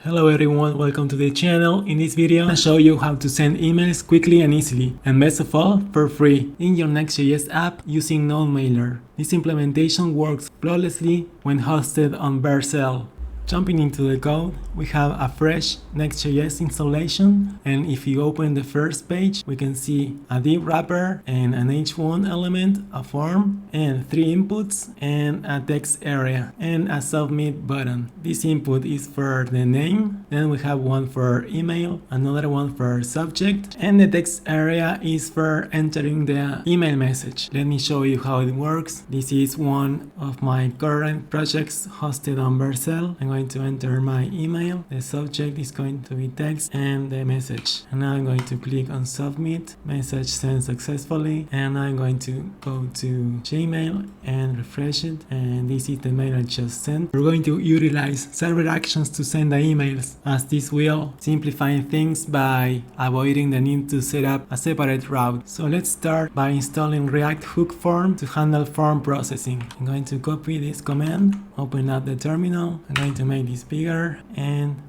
Hello everyone, welcome to the channel. In this video, I'll show you how to send emails quickly and easily, and best of all, for free, in your Next.js app using NodeMailer. This implementation works flawlessly when hosted on Vercel. Jumping into the code, we have a fresh Next.js installation, and if you open the first page, we can see a div wrapper and an h1 element, a form, and 3 inputs, and a text area, and a submit button. This input is for the name, then we have one for email, another one for subject, and the text area is for entering the email message. Let me show you how it works. This is one of my current projects hosted on Vercel. I'm going to enter my email, the subject is going to be text, and the message. And now I'm going to click on submit, message sent successfully, and I'm going to go to Gmail and refresh it, and this is the mail I just sent. We're going to utilize server actions to send the emails, as this will simplify things by avoiding the need to set up a separate route. So let's start by installing React Hook Form to handle form processing. I'm going to copy this command, open up the terminal, I'm going to make this bigger and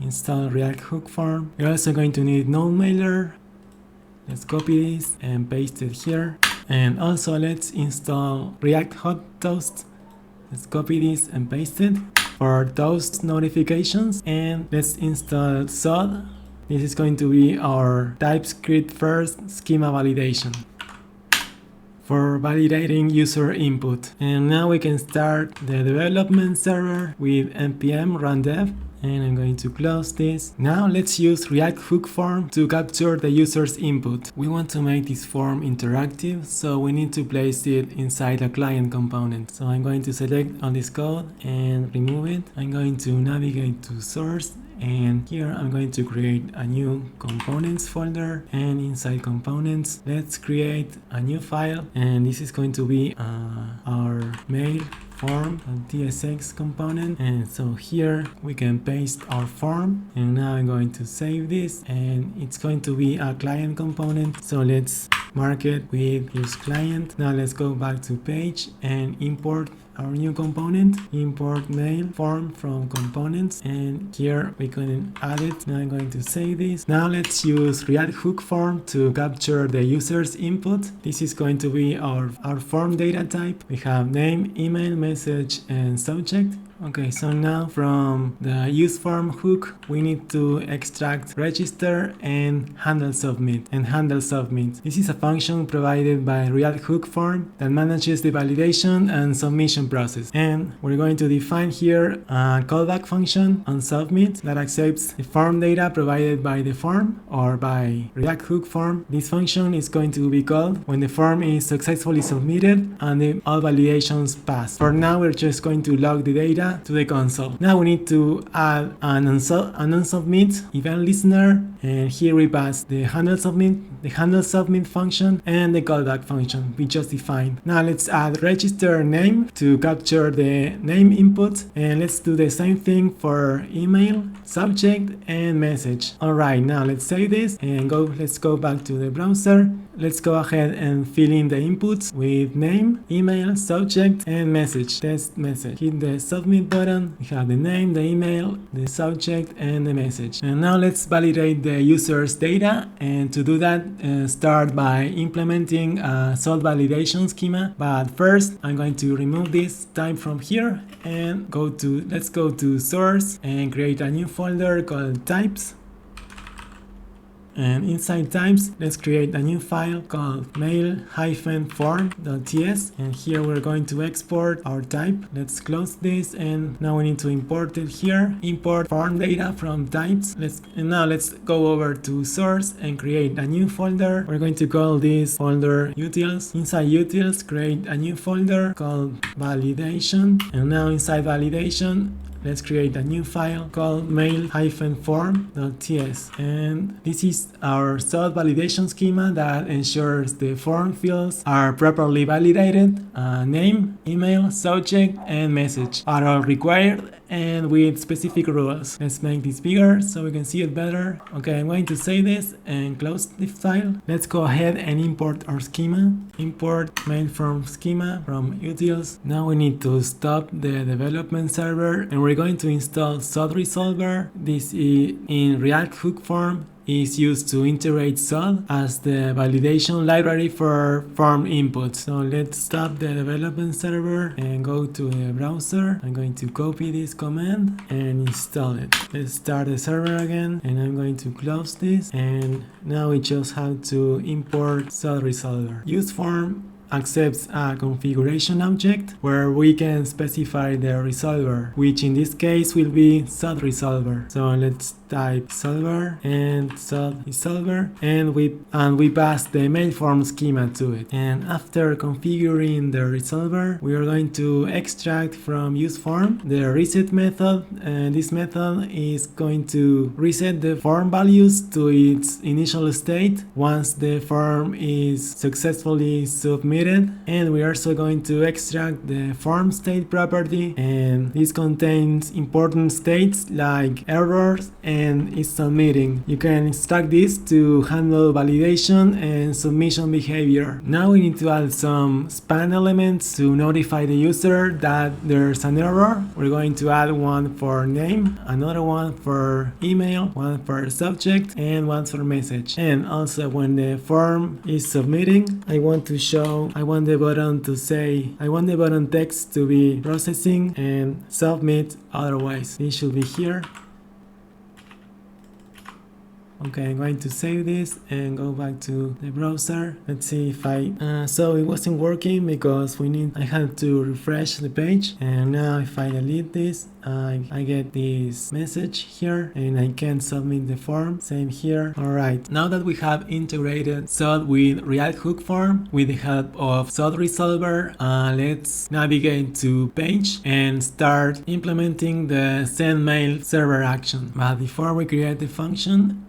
install React Hook Form. You're also going to need NodeMailer. Let's copy this and paste it here. And also let's install React Hot Toast. Let's copy this and paste it for toast notifications. And let's install Zod. This is going to be our TypeScript first schema validation for validating user input. And now we can start the development server with npm run dev. And I'm going to close this. Now let's use React Hook Form to capture the user's input. We want to make this form interactive, so we need to place it inside a client component. So I'm going to select all this code and remove it. I'm going to navigate to source, and here I'm going to create a new components folder, and inside components let's create a new file, and this is going to be our MailForm.tsx component. And so here we can paste our form, and now I'm going to save this, and it's going to be a client component, so let's mark it with use client. Now let's go back to page and import our new component, import mail form from components, and here we can add it. Now I'm going to save this. Now let's use React Hook Form to capture the user's input. This is going to be our form data type. We have name, email, message, and subject. Okay, so now from the use form hook, we need to extract register and handle submit. This is a function provided by React Hook Form that manages the validation and submission process. And we're going to define here a callback function on submit that accepts the form data provided by the form or by React Hook Form. This function is going to be called when the form is successfully submitted and all validations pass. For now, we're just going to log the data to the console. Now we need to add an unsubmit event listener, and here we pass the handle submit function and the callback function we just defined. Now let's add register name to capture the name input, and let's do the same thing for email, subject, and message. Alright, now let's save this and let's go back to the browser. Let's go ahead and fill in the inputs with name, email, subject, and message. Test message. Hit the submit button. We have the name, the email, the subject, and the message. And now let's validate the user's data. And to do that, start by implementing a Zod validation schema. But first, I'm going to remove this type from here and let's go to source and create a new folder called types. And inside types, let's create a new file called mail-form.ts, and here we're going to export our type. Let's close this, and now we need to import it here. Import form data from types. Now let's go over to source and create a new folder. We're going to call this folder utils. Inside utils, create a new folder called validation, and now inside validation, let's create a new file called mail-form.ts, and this is our Zod validation schema that ensures the form fields are properly validated. Name, email, subject, and message are all required, and with specific rules. Let's make this bigger so we can see it better. Okay, I'm going to save this and close this file. Let's go ahead and import our schema. Import MailForm schema from utils. Now we need to stop the development server and we're going to install ZodResolver. This is in React hook form. Is used to integrate Zod as the validation library for form input. So let's stop the development server and go to the browser. I'm going to copy this command and install it. Let's start the server again and I'm going to close this, and now we just have to import ZodResolver. Use form accepts a configuration object where we can specify the resolver, which in this case will be ZodResolver. So let's type solver and ZodResolver, and we pass the MailForm schema to it. And after configuring the resolver, we are going to extract from useForm the reset method, and this method is going to reset the form values to its initial state once the form is successfully submitted. And we are also going to extract the form state property, and this contains important states like errors and is submitting. You can extract this to handle validation and submission behavior. Now we need to add some span elements to notify the user that there's an error. We're going to add one for name, another one for email, one for subject, and one for message. And also when the form is submitting, I want the button text to be processing and submit, otherwise this should be here. Okay, I'm going to save this and go back to the browser. Let's see if so it wasn't working because I had to refresh the page, and now if I delete this, I get this message here and I can submit the form. Same here. Alright, now that we have integrated Zod with React hook form with the help of ZodResolver, let's navigate to page and start implementing the send mail server action. But before we create the function,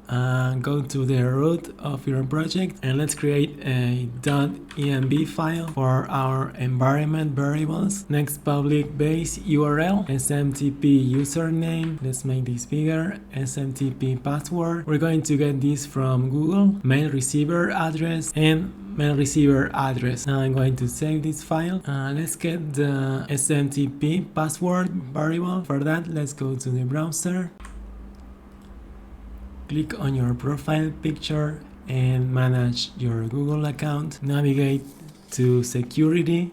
go to the root of your project and let's create a .env file for our environment variables. Next, public base URL, SMTP username, let's make this bigger, SMTP password. We're going to get this from Google, mail receiver address, and mail receiver address. Now I'm going to save this file. Let's get the SMTP password variable. For that, let's go to the browser. Click on your profile picture and manage your Google account. Navigate to security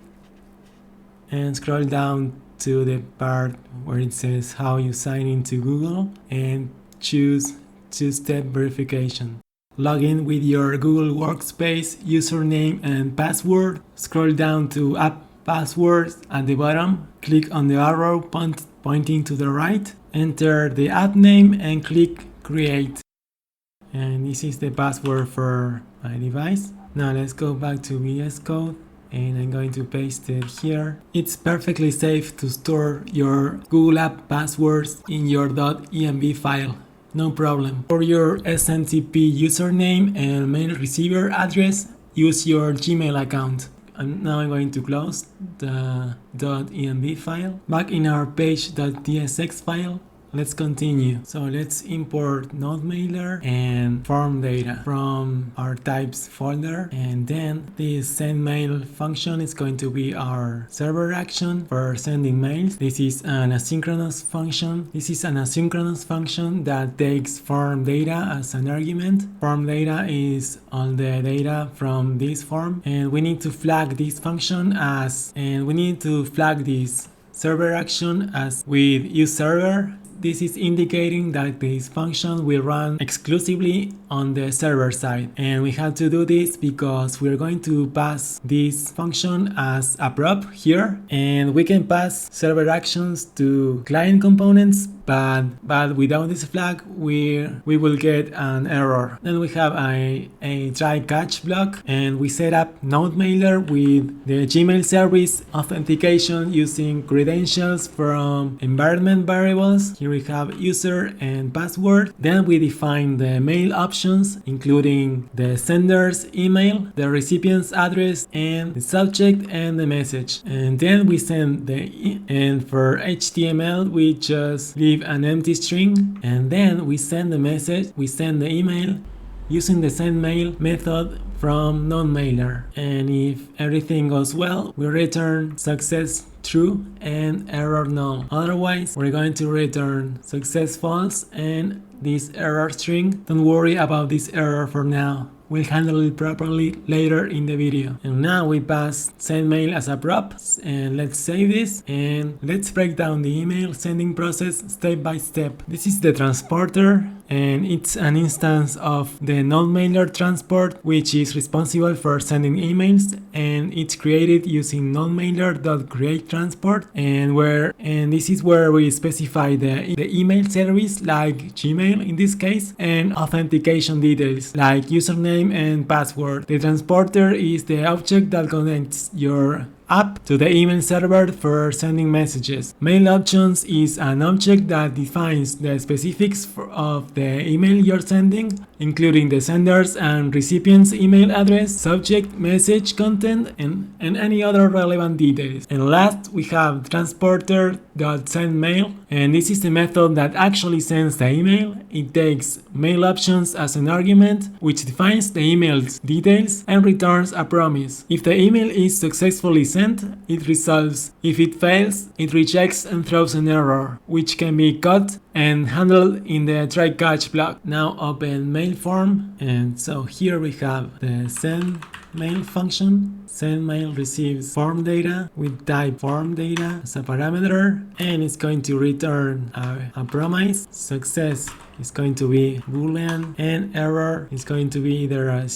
and scroll down to the part where it says how you sign into Google and choose two-step verification. Log in with your Google Workspace username and password. Scroll down to app passwords at the bottom. Click on the arrow pointing to the right. Enter the app name and click create. And this is the password for my device. Now let's go back to VS Code and I'm going to paste it here. It's perfectly safe to store your Google App passwords in your .env file. No problem. For your SMTP username and mail receiver address, use your Gmail account. And now I'm going to close the .env file. Back in our page.tsx file, let's continue. So let's import NodeMailer and form data from our types folder, and then this send mail function is going to be our server action for sending mails. This is an asynchronous function. This is an asynchronous function that takes form data as an argument. Form data is all the data from this form, and we need to flag this function as, and we need to flag this server action as with useServer. This is indicating that this function will run exclusively on the server side, and we have to do this because we're going to pass this function as a prop here, and we can pass server actions to client components, but without this flag we will get an error. Then we have a try catch block, and we set up NodeMailer with the Gmail service authentication using credentials from environment variables. Here Here we have user and password. Then we define the mail options, including the sender's email, the recipient's address, and the subject and the message. And then we send and for HTML we just leave an empty string, and then we send the message, we send the email using the send mail method from non-mailer. And if everything goes well, we return success true and error null. Otherwise, we're going to return success false and this error string. Don't worry about this error for now. We'll handle it properly later in the video. And now we pass send mail as a prop, and let's save this and let's break down the email sending process step by step. This is the transporter, and it's an instance of the non-mailer transport, which is responsible for sending emails, and it's created using non-mailer.createTransport, and this is where we specify the email service like Gmail in this case, and authentication details like username and password. The transporter is the object that connects your app to the email server for sending messages. Mail options is an object that defines the specifics of the email you're sending, including the sender's and recipient's email address, subject, message content, and any other relevant details. And last, we have transporter.sendMail, and this is the method that actually sends the email. It takes mail options as an argument, which defines the email's details and returns a promise. If the email is successfully sent, it resolves. If it fails, it rejects and throws an error, which can be caught and handled in the try catch block. Now open MailForm, and so here we have the send mail function. Send mail receives form data with type form data as a parameter, and it's going to return a promise. Success is going to be boolean, and error is going to be either a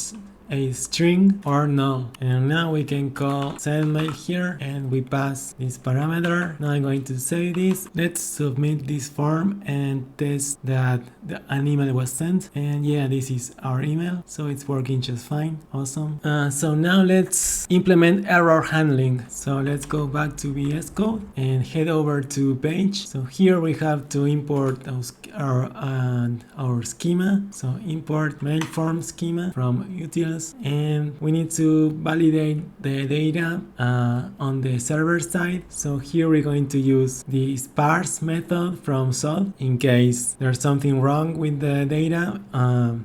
string or null. And now we can call send mail here, and we pass this parameter. Now I'm going to save this. Let's submit this form and test that an email was sent, and yeah, this is our email, so it's working just fine. Awesome. So now let's implement error handling. So let's go back to VS Code and head over to page. So here we have to import our schema. So import MailForm schema from utils, and we need to validate the data on the server side. So here we're going to use the parse method from Zod in case there's something wrong with the data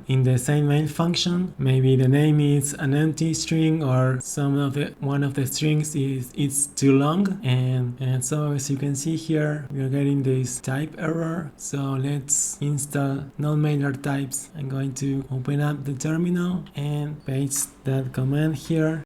in the send mail function. Maybe the name is an empty string, or one of the strings is too long, and so as you can see here we are getting this type error. So let's install non-mailer types. I'm going to open up the terminal and paste that command here.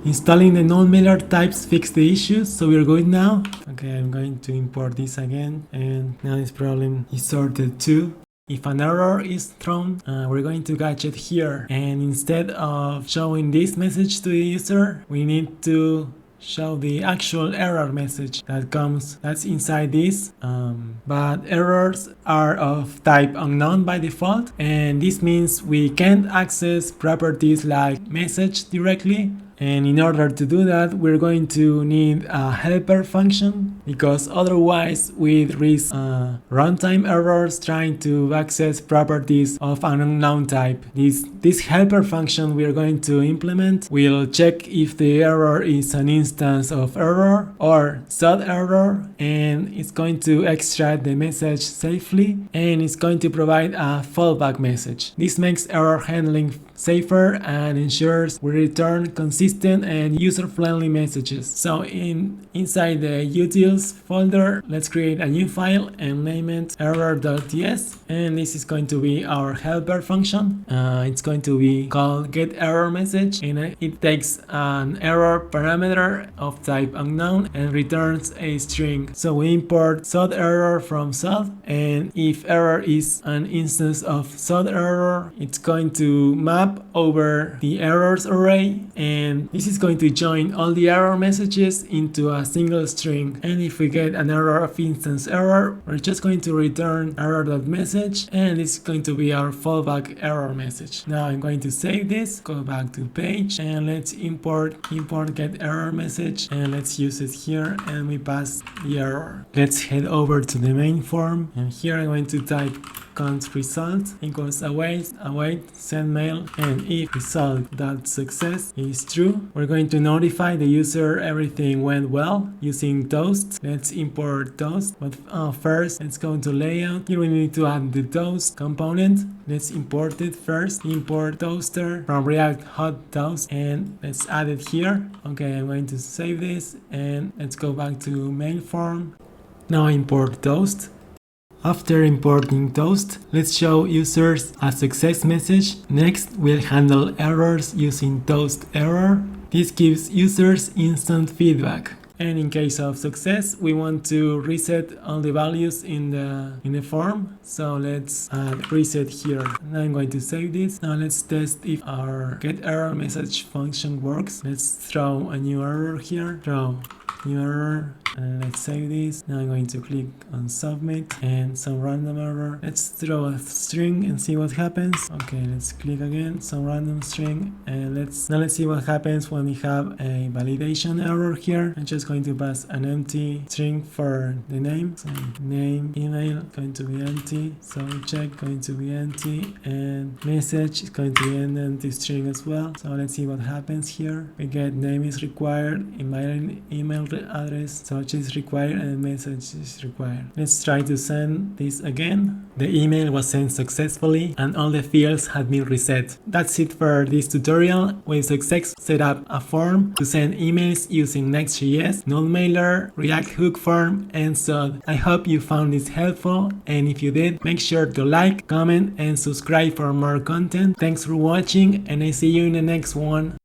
Installing the non-mailer types fixed the issues, so we're good now. Okay, I'm going to import this again, and now this problem is sorted too. If an error is thrown, we're going to catch it here, and instead of showing this message to the user, we need to show the actual error message that's inside this. But errors are of type unknown by default, and this means we can't access properties like message directly. And in order to do that, we're going to need a helper function, because otherwise we'd risk runtime errors trying to access properties of an unknown type. This helper function we are going to implement will check if the error is an instance of error or ZodResolver, and it's going to extract the message safely, and it's going to provide a fallback message. This makes error handling safer and ensures we return consistent and user-friendly messages. So inside the utils folder, let's create a new file and name it error.ts, and this is going to be our helper function. It's going to be called getErrorMessage, and it takes an error parameter of type unknown and returns a string. So we import ZodError from Zod, and if error is an instance of ZodError, it's going to map tab over the errors array, and this is going to join all the error messages into a single string. And if we get an error of instance error, we're just going to return error.message, and it's going to be our fallback error message. Now I'm going to save this, go back to page, and let's import get error message, and let's use it here, and we pass the error. Let's head over to the main form, and here I'm going to type const result equals await send mail, and if result.success is true, we're going to notify the user everything went well using toast. Let's import toast, but first let's go to layout. Here we need to add the toast component. Let's import it first. Import toaster from React hot toast, and let's add it here. Okay, I'm going to save this, and let's go back to MailForm. Now import toast. After importing toast, let's show users a success message. Next, we'll handle errors using toast error. This gives users instant feedback. And in case of success, we want to reset all the values in the form. So let's add reset here. And I'm going to save this. Now let's test if our get error message function works. Let's throw a new error here. Throw new error. And let's save this. Now I'm going to click on submit and some random error. Let's throw a string and see what happens. Okay, let's click again, some random string, and let's see what happens when we have a validation error here. I'm just going to pass an empty string for the name. So name, email going to be empty, so check going to be empty, and message is going to be an empty string as well. So let's see what happens here. We get name is required, email address, so is required, and message is required. Let's try to send this again. The email was sent successfully and all the fields had been reset. That's it for this tutorial. We successfully set up a form to send emails using Next.js, NodeMailer, React Hook Form, and Zod. I hope you found this helpful, and if you did, make sure to like, comment, and subscribe for more content. Thanks for watching, and I see you in the next one.